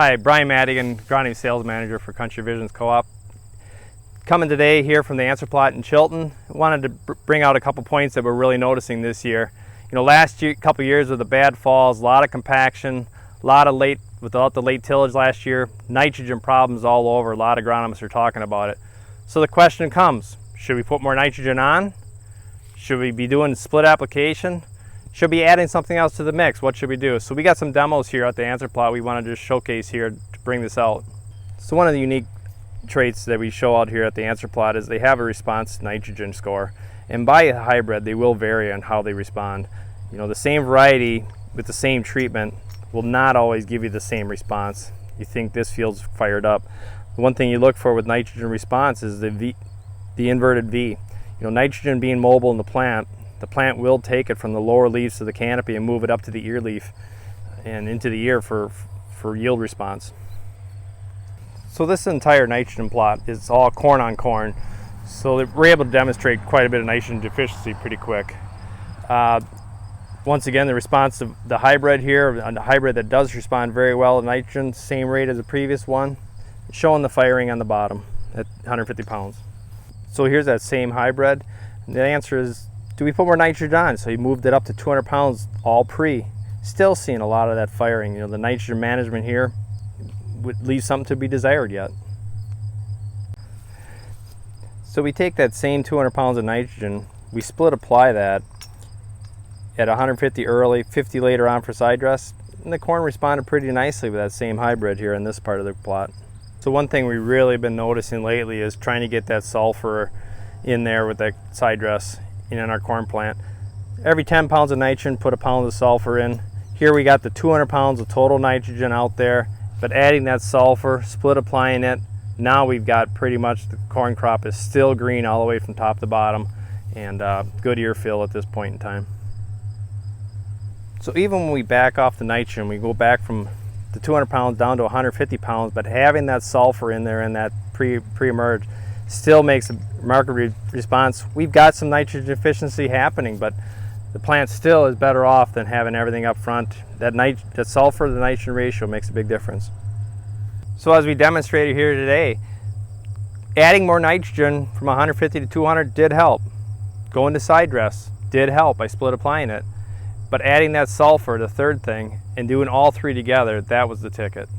Hi, Brian Madigan, agronomy sales manager for Country Visions Co-op. Coming today here from the AnswerPlot in Chilton. Wanted to bring out a couple points that we're really noticing this year. You know, last year, couple years with the bad falls, a lot of compaction, a lot of without the late tillage last year, nitrogen problems all over. A lot of agronomists are talking about it. So the question comes, should we put more nitrogen on? Should we be doing split application? Should be adding something else to the mix? What should we do? So we got some demos here at the AnswerPlot we want to just showcase here to bring this out. So one of the unique traits that we show out here at the AnswerPlot is they have a response nitrogen score, and by a hybrid they will vary on how they respond. You know, the same variety with the same treatment will not always give you the same response. You think this field's fired up. The one thing you look for with nitrogen response is the inverted V. You know, nitrogen being mobile in the plant will take it from the lower leaves to the canopy and move it up to the ear leaf and into the ear for yield response. So this entire nitrogen plot is all corn on corn, so that we're able to demonstrate quite a bit of nitrogen deficiency pretty quick. Once again, the response to the hybrid here, a hybrid that does respond very well to nitrogen, same rate as the previous one, showing the firing on the bottom at 150 pounds. So here's that same hybrid. And the answer is, do we put more nitrogen on? So he moved it up to 200 pounds all pre. Still seeing a lot of that firing. You know, the nitrogen management here would leave something to be desired yet. So we take that same 200 pounds of nitrogen, we split apply that at 150 early, 50 later on for Sidedress, and the corn responded pretty nicely with that same hybrid here in this part of the plot. So one thing we've really been noticing lately is trying to get that sulfur in there with that Sidedress in our corn plant. Every 10 pounds of nitrogen, put a pound of sulfur in. Here we got the 200 pounds of total nitrogen out there, but adding that sulfur, split applying it, now we've got pretty much the corn crop is still green all the way from top to bottom, and good ear fill at this point in time. So even when we back off the nitrogen, we go back from the 200 pounds down to 150 pounds, but having that sulfur in there and that pre-emerge still makes a remarkable response. We've got some nitrogen deficiency happening, but the plant still is better off than having everything up front. That sulfur to the nitrogen ratio makes a big difference. So as we demonstrated here today, adding more nitrogen from 150 to 200 did help. Going to Sidedress did help by split applying it. But adding that sulfur, the third thing, and doing all three together, that was the ticket.